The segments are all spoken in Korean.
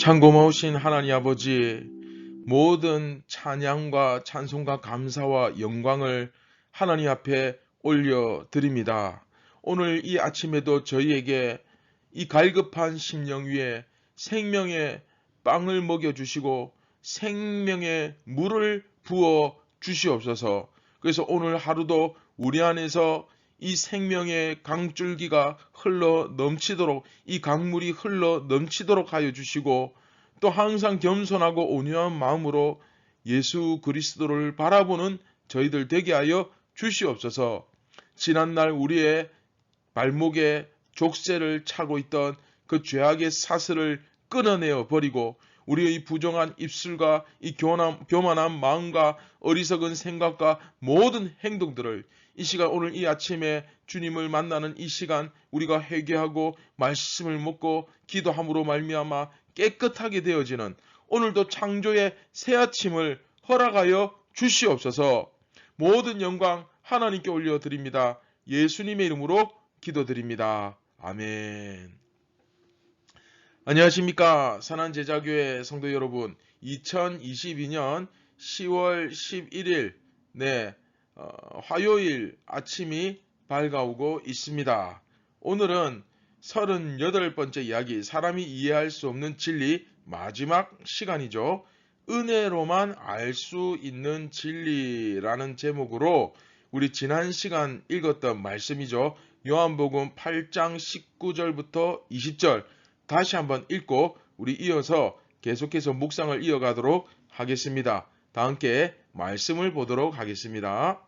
참 고마우신 하나님 아버지, 모든 찬양과 찬송과 감사와 영광을 하나님 앞에 올려드립니다. 오늘 이 아침에도 저희에게 이 갈급한 심령 위에 생명의 빵을 먹여주시고 생명의 물을 부어 주시옵소서. 그래서 오늘 하루도 우리 안에서 이 생명의 강줄기가 흘러 넘치도록, 이 강물이 흘러 넘치도록 하여 주시고, 또 항상 겸손하고 온유한 마음으로 예수 그리스도를 바라보는 저희들 되게 하여 주시옵소서. 지난날 우리의 발목에 족쇄를 차고 있던 그 죄악의 사슬을 끊어내어 버리고, 우리의 부정한 입술과 이 교만한 마음과 어리석은 생각과 모든 행동들을 이 시간, 오늘 이 아침에 주님을 만나는 이 시간, 우리가 회개하고 말씀을 먹고 기도함으로 말미암아 깨끗하게 되어지는 오늘도 창조의 새 아침을 허락하여 주시옵소서. 모든 영광 하나님께 올려드립니다. 예수님의 이름으로 기도드립니다. 아멘. 안녕하십니까, 산안제자교회 성도 여러분. 2022년 10월 11일 화요일 아침이 밝아오고 있습니다. 오늘은 38번째 이야기, 사람이 이해할 수 없는 진리 마지막 시간이죠. 은혜로만 알 수 있는 진리라는 제목으로 우리 지난 시간 읽었던 말씀이죠. 요한복음 8장 19절부터 20절 다시 한번 읽고 우리 이어서 계속해서 묵상을 이어가도록 하겠습니다. 다 함께 말씀을 보도록 하겠습니다.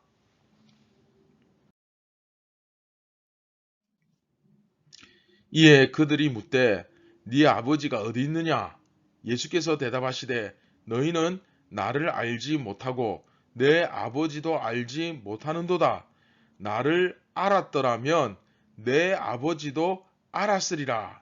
이에 그들이 묻되 네 아버지가 어디 있느냐? 예수께서 대답하시되 너희는 나를 알지 못하고 내 아버지도 알지 못하는도다. 나를 알았더라면 내 아버지도 알았으리라.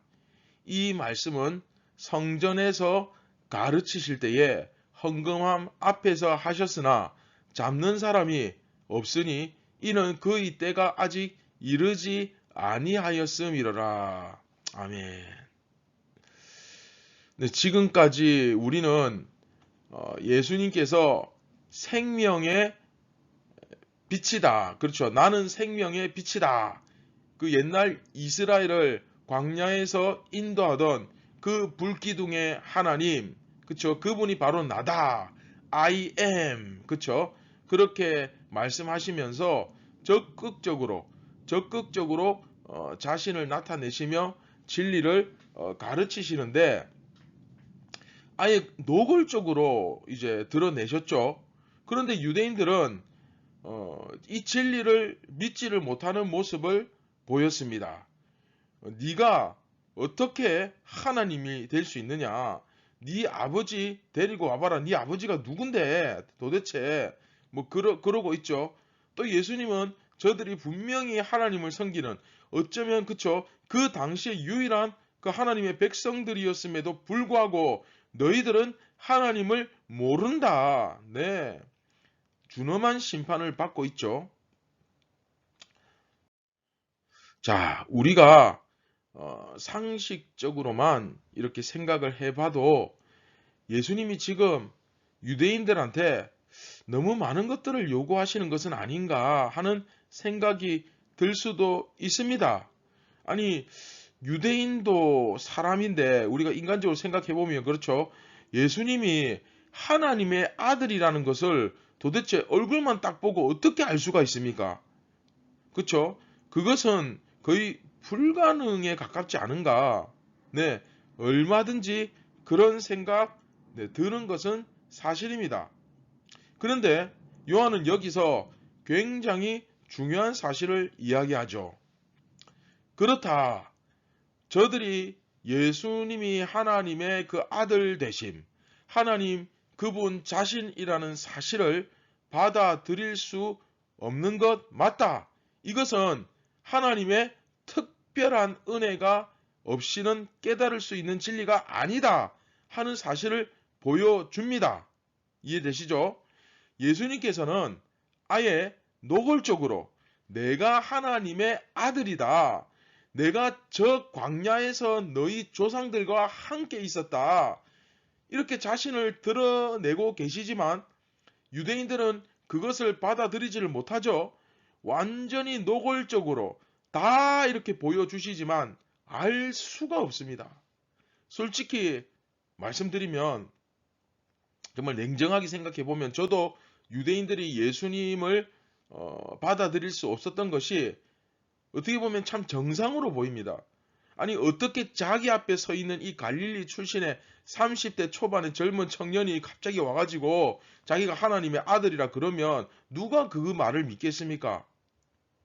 이 말씀은 성전에서 가르치실 때에 헌금함 앞에서 하셨으나 잡는 사람이 없으니 이는 그의 때가 아직 이르지 아니하였음이로라. 아멘. 네, 지금까지 우리는 예수님께서 생명의 빛이다. 그렇죠. 나는 생명의 빛이다. 그 옛날 이스라엘을 광야에서 인도하던 그 불기둥의 하나님, 그렇죠. 그분이 바로 나다. I am. 그렇죠. 그렇게 말씀하시면서 적극적으로 자신을 나타내시며 진리를 가르치시는데 아예 노골적으로 이제 드러내셨죠. 그런데 유대인들은 이 진리를 믿지를 못하는 모습을 보였습니다. 네가 어떻게 하나님이 될 수 있느냐? 네 아버지 데리고 와봐라. 네 아버지가 누군데 도대체 뭐 그러고 있죠. 또 예수님은 저들이 분명히 하나님을 섬기는, 어쩌면 그쵸, 그 당시에 유일한 그 하나님의 백성들이었음에도 불구하고 너희들은 하나님을 모른다. 네, 준엄한 심판을 받고 있죠. 자, 우리가 상식적으로만 이렇게 생각을 해봐도 예수님이 지금 유대인들한테 너무 많은 것들을 요구하시는 것은 아닌가 하는 생각이 들 수도 있습니다. 아니, 유대인도 사람인데 우리가 인간적으로 생각해보면 그렇죠. 예수님이 하나님의 아들이라는 것을 도대체 얼굴만 딱 보고 어떻게 알 수가 있습니까? 그렇죠? 그것은 거의 불가능에 가깝지 않은가. 네, 얼마든지 그런 생각 드는 것은 사실입니다. 그런데 요한은 여기서 굉장히 중요한 사실을 이야기하죠. 그렇다. 저들이 예수님이 하나님의 그 아들 되심, 하나님 그분 자신이라는 사실을 받아들일 수 없는 것 맞다. 이것은 하나님의 특별한 은혜가 없이는 깨달을 수 있는 진리가 아니다 하는 사실을 보여줍니다. 이해되시죠? 예수님께서는 아예 노골적으로 내가 하나님의 아들이다. 내가 저 광야에서 너희 조상들과 함께 있었다. 이렇게 자신을 드러내고 계시지만 유대인들은 그것을 받아들이지를 못하죠. 완전히 노골적으로 다 이렇게 보여주시지만 알 수가 없습니다. 솔직히 말씀드리면 정말 냉정하게 생각해 보면 저도 유대인들이 예수님을 받아들일 수 없었던 것이 어떻게 보면 참 정상으로 보입니다. 아니 어떻게 자기 앞에 서 있는 이 갈릴리 출신의 30대 초반의 젊은 청년이 갑자기 와가지고 자기가 하나님의 아들이라 그러면 누가 그 말을 믿겠습니까?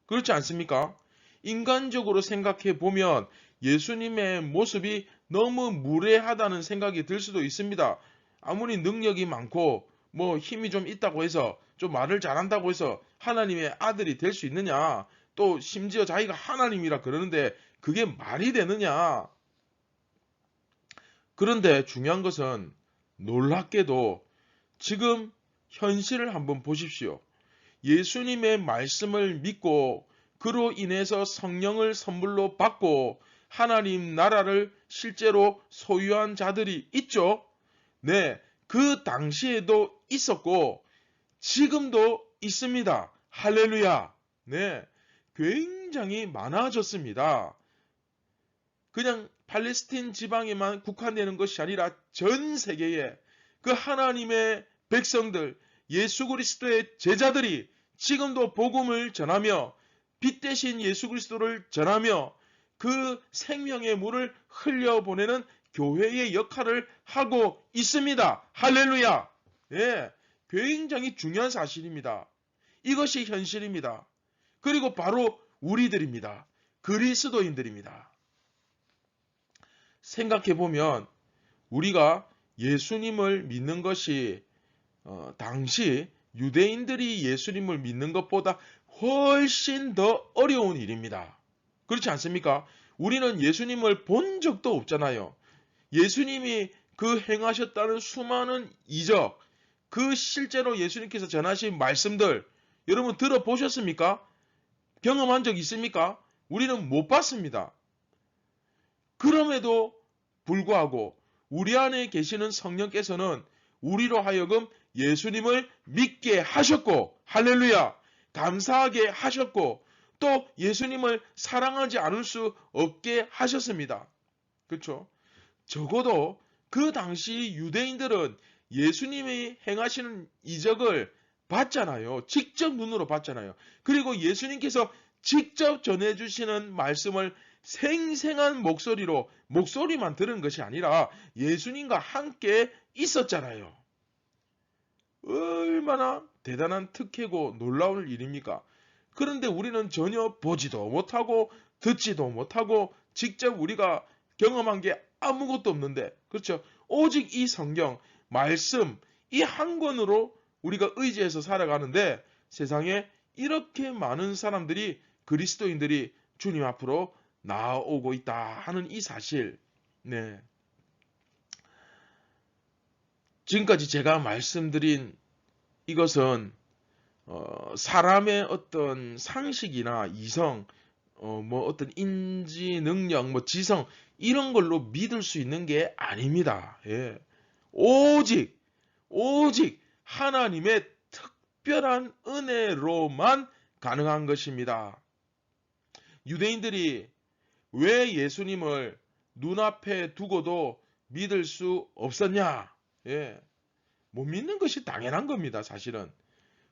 그렇지 않습니까? 인간적으로 생각해 보면 예수님의 모습이 너무 무례하다는 생각이 들 수도 있습니다. 아무리 능력이 많고 뭐 힘이 좀 있다고 해서 좀 말을 잘한다고 해서 하나님의 아들이 될 수 있느냐? 또 심지어 자기가 하나님이라 그러는데 그게 말이 되느냐? 그런데 중요한 것은 놀랍게도 지금 현실을 한번 보십시오. 예수님의 말씀을 믿고 그로 인해서 성령을 선물로 받고 하나님 나라를 실제로 소유한 자들이 있죠. 네, 그 당시에도 있었고 지금도 있습니다. 할렐루야. 네, 굉장히 많아졌습니다. 그냥 팔레스틴 지방에만 국한되는 것이 아니라 전 세계에 그 하나님의 백성들, 예수 그리스도의 제자들이 지금도 복음을 전하며 빛 대신 예수 그리스도를 전하며 그 생명의 물을 흘려보내는 교회의 역할을 하고 있습니다. 할렐루야! 예, 굉장히 중요한 사실입니다. 이것이 현실입니다. 그리고 바로 우리들입니다. 그리스도인들입니다. 생각해보면 우리가 예수님을 믿는 것이 당시 유대인들이 예수님을 믿는 것보다 훨씬 더 어려운 일입니다. 그렇지 않습니까? 우리는 예수님을 본 적도 없잖아요. 예수님이 그 행하셨다는 수많은 이적, 그 실제로 예수님께서 전하신 말씀들 여러분 들어보셨습니까? 경험한 적 있습니까? 우리는 못 봤습니다. 그럼에도 불구하고 우리 안에 계시는 성령께서는 우리로 하여금 예수님을 믿게 하셨고 할렐루야 감사하게 하셨고 또 예수님을 사랑하지 않을 수 없게 하셨습니다. 그렇죠? 적어도 그 당시 유대인들은 예수님이 행하시는 이적을 봤잖아요. 직접 눈으로 봤잖아요. 그리고 예수님께서 직접 전해주시는 말씀을 생생한 목소리로 목소리만 들은 것이 아니라 예수님과 함께 있었잖아요. 얼마나 대단한 특혜고 놀라운 일입니까? 그런데 우리는 전혀 보지도 못하고 듣지도 못하고 직접 우리가 경험한 게 아무것도 없는데 그렇죠? 오직 이 성경 말씀 이 한 권으로 우리가 의지해서 살아가는데 세상에 이렇게 많은 사람들이 그리스도인들이 주님 앞으로 나아오고 있다 하는 이 사실. 네. 지금까지 제가 말씀드린 이것은 사람의 어떤 상식이나 이성, 뭐 어떤 인지 능력, 뭐 지성 이런 걸로 믿을 수 있는 게 아닙니다. 예. 오직 하나님의 특별한 은혜로만 가능한 것입니다. 유대인들이 왜 예수님을 눈앞에 두고도 믿을 수 없었냐? 예. 못 믿는 것이 당연한 겁니다, 사실은.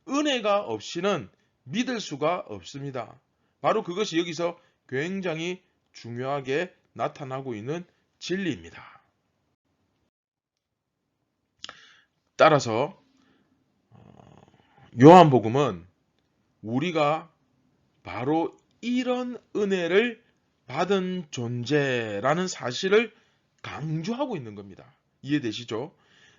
은혜가 없이는 믿을 수가 없습니다. 바로 그것이 여기서 굉장히 중요하게 나타나고 있는 진리입니다. 따라서 요한복음은 우리가 바로 이런 은혜를 받은 존재라는 사실을 강조하고 있는 겁니다. 이해되시죠?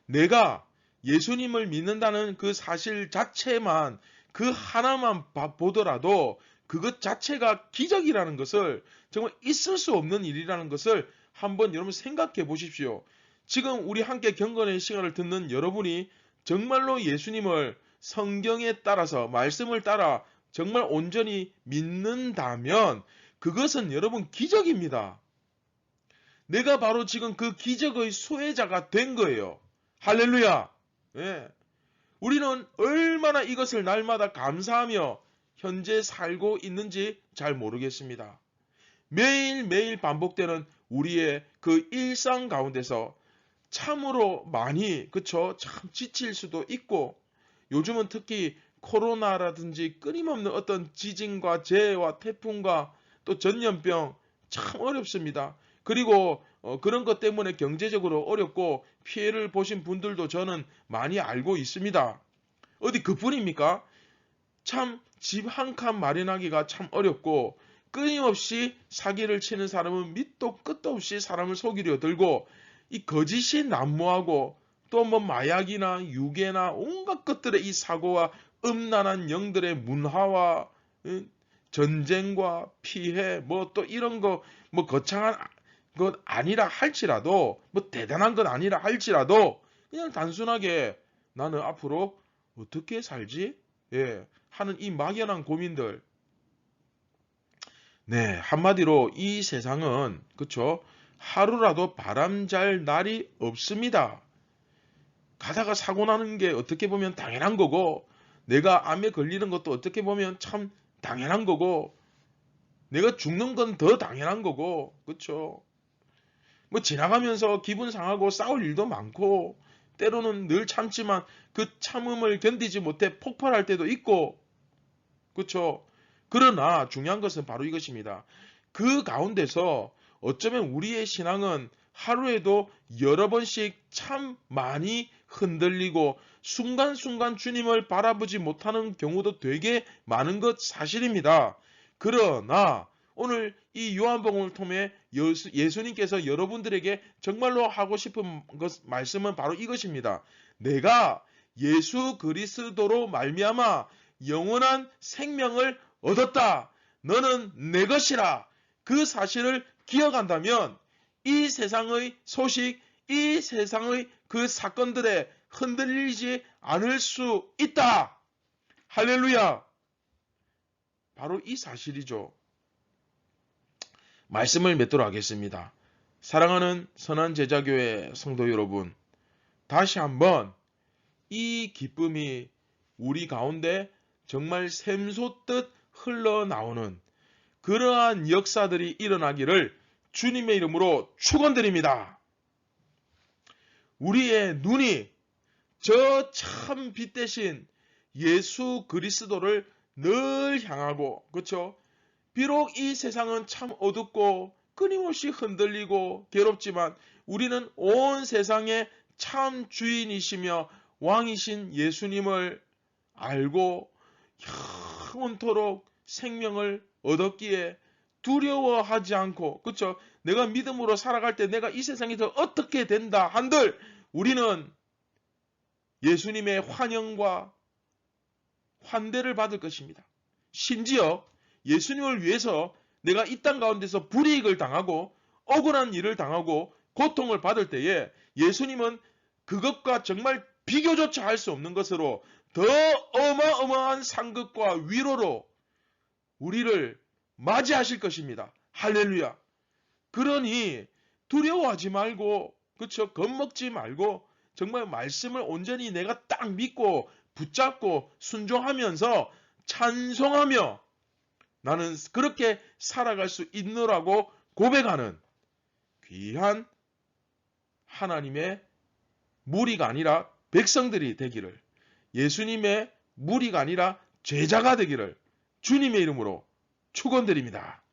내가 예수님을 믿는다는 그 사실 자체만 그 하나만 보더라도 그것 자체가 기적이라는 것을 정말 있을 수 없는 일이라는 것을 한번 여러분 생각해 보십시오. 지금 우리 함께 경건의 시간을 듣는 여러분이 정말로 예수님을 성경에 따라서 말씀을 따라 정말 온전히 믿는다면 그것은 여러분 기적입니다. 내가 바로 지금 그 기적의 수혜자가 된 거예요. 할렐루야. 예. 우리는 얼마나 이것을 날마다 감사하며 현재 살고 있는지 잘 모르겠습니다. 매일매일 반복되는 우리의 그 일상 가운데서 참으로 많이 그쵸? 참 지칠 수도 있고 요즘은 특히 코로나라든지 끊임없는 어떤 지진과 재해와 태풍과 또 전염병 참 어렵습니다. 그리고 그런 것 때문에 경제적으로 어렵고 피해를 보신 분들도 저는 많이 알고 있습니다. 어디 그뿐입니까? 참 집 한 칸 마련하기가 참 어렵고 끊임없이 사기를 치는 사람은 밑도 끝도 없이 사람을 속이려 들고 이 거짓이 난무하고 또 뭐 마약이나 유괴나 온갖 것들의 이 사고와 음란한 영들의 문화와 전쟁과 피해 뭐 또 이런 거 뭐 거창한 것 아니라 할지라도 뭐 대단한 것 아니라 할지라도 그냥 단순하게 나는 앞으로 어떻게 살지? 예, 하는 이 막연한 고민들. 네, 한마디로 이 세상은 그쵸? 하루라도 바람잘 날이 없습니다. 가다가 사고 나는 게 어떻게 보면 당연한 거고 내가 암에 걸리는 것도 어떻게 보면 참 당연한 거고 내가 죽는 건 더 당연한 거고 그쵸? 뭐 지나가면서 기분 상하고 싸울 일도 많고 때로는 늘 참지만 그 참음을 견디지 못해 폭발할 때도 있고 그쵸? 그러나 중요한 것은 바로 이것입니다. 그 가운데서 어쩌면 우리의 신앙은 하루에도 여러 번씩 참 많이 흔들리고 순간순간 주님을 바라보지 못하는 경우도 되게 많은 것 사실입니다. 그러나 오늘 이 요한복음을 통해 예수님께서 여러분들에게 정말로 하고 싶은 말씀은 바로 이것입니다. 내가 예수 그리스도로 말미암아 영원한 생명을 얻었다. 너는 내 것이라. 그 사실을 기억한다면 이 세상의 소식, 이 세상의 그 사건들에 흔들리지 않을 수 있다. 할렐루야. 바로 이 사실이죠. 말씀을 맺도록 하겠습니다. 사랑하는 선한제자교회 성도 여러분, 다시 한번 이 기쁨이 우리 가운데 정말 샘솟듯 흘러나오는 그러한 역사들이 일어나기를 주님의 이름으로 축원드립니다. 우리의 눈이 저 참 빛 대신 예수 그리스도를 늘 향하고 그렇죠? 비록 이 세상은 참 어둡고 끊임없이 흔들리고 괴롭지만 우리는 온 세상의 참 주인이시며 왕이신 예수님을 알고 영원토록 생명을 얻었기에 두려워하지 않고 그렇죠? 내가 믿음으로 살아갈 때 내가 이 세상에서 어떻게 된다 한들 우리는 예수님의 환영과 환대를 받을 것입니다. 심지어 예수님을 위해서 내가 이 땅 가운데서 불이익을 당하고 억울한 일을 당하고 고통을 받을 때에 예수님은 그것과 정말 비교조차 할 수 없는 것으로 더 어마어마한 상급과 위로로 우리를 맞이하실 것입니다. 할렐루야. 그러니 두려워하지 말고 그쵸? 겁먹지 말고 정말 말씀을 온전히 내가 딱 믿고 붙잡고 순종하면서 찬송하며 나는 그렇게 살아갈 수 있노라고 고백하는 귀한 하나님의 무리가 아니라 백성들이 되기를 예수님의 무리가 아니라 제자가 되기를 주님의 이름으로 축원드립니다.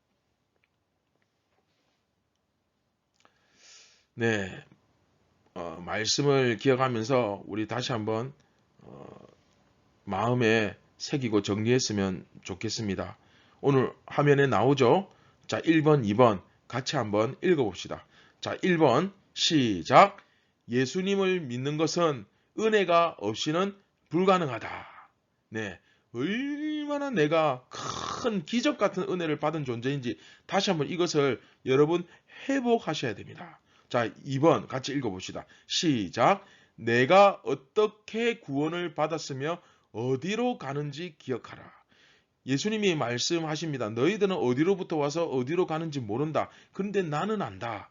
네, 말씀을 기억하면서 우리 다시 한번 마음에 새기고 정리했으면 좋겠습니다. 오늘 화면에 나오죠? 자, 1번, 2번 같이 한번 읽어봅시다. 자, 1번 시작. 예수님을 믿는 것은 은혜가 없이는 불가능하다. 네, 얼마나 내가 큰 기적 같은 은혜를 받은 존재인지 다시 한번 이것을 여러분 회복하셔야 됩니다. 자, 2번 같이 읽어봅시다. 시작. 내가 어떻게 구원을 받았으며 어디로 가는지 기억하라. 예수님이 말씀하십니다. 너희들은 어디로부터 와서 어디로 가는지 모른다. 그런데 나는 안다.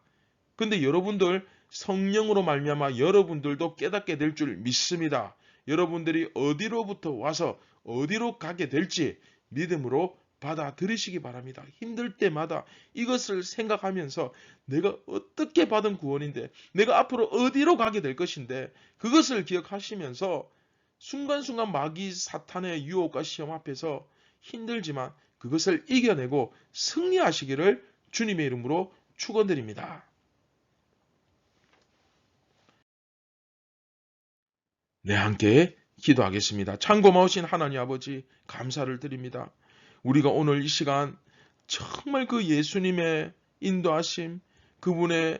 근데 여러분들 성령으로 말미암아 여러분들도 깨닫게 될 줄 믿습니다. 여러분들이 어디로부터 와서 어디로 가게 될지 믿음으로 받아들이시기 바랍니다. 힘들 때마다 이것을 생각하면서 내가 어떻게 받은 구원인데 내가 앞으로 어디로 가게 될 것인데 그것을 기억하시면서 순간순간 마귀 사탄의 유혹과 시험 앞에서 힘들지만 그것을 이겨내고 승리하시기를 주님의 이름으로 축원드립니다. 네, 함께 기도하겠습니다. 참 고마우신 하나님 아버지 감사를 드립니다. 우리가 오늘 이 시간 정말 그 예수님의 인도하심, 그분의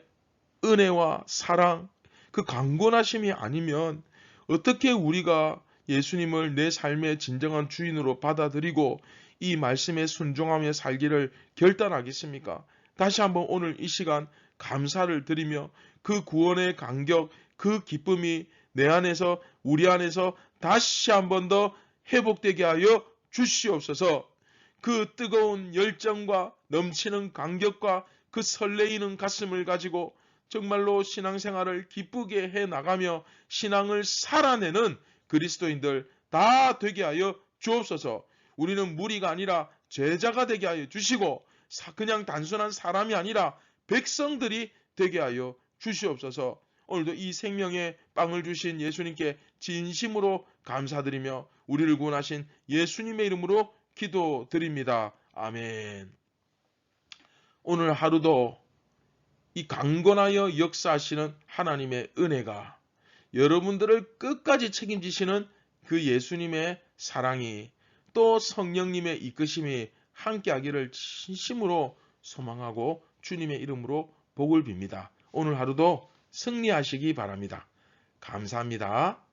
은혜와 사랑, 그 강권하심이 아니면 어떻게 우리가 예수님을 내 삶의 진정한 주인으로 받아들이고 이 말씀에 순종하며 살기를 결단하겠습니까? 다시 한번 오늘 이 시간 감사를 드리며 그 구원의 감격, 그 기쁨이 내 안에서 우리 안에서 다시 한번 더 회복되게 하여 주시옵소서. 그 뜨거운 열정과 넘치는 감격과 그 설레이는 가슴을 가지고 정말로 신앙생활을 기쁘게 해 나가며 신앙을 살아내는 그리스도인들 다 되게 하여 주옵소서. 우리는 무리가 아니라 제자가 되게 하여 주시고 그냥 단순한 사람이 아니라 백성들이 되게 하여 주시옵소서. 오늘도 이 생명의 빵을 주신 예수님께 진심으로 감사드리며 우리를 구원하신 예수님의 이름으로 기도드립니다. 아멘. 오늘 하루도 이 강건하여 역사하시는 하나님의 은혜가 여러분들을 끝까지 책임지시는 그 예수님의 사랑이 또 성령님의 이끄심이 함께하기를 진심으로 소망하고 주님의 이름으로 복을 빕니다. 오늘 하루도 승리하시기 바랍니다. 감사합니다.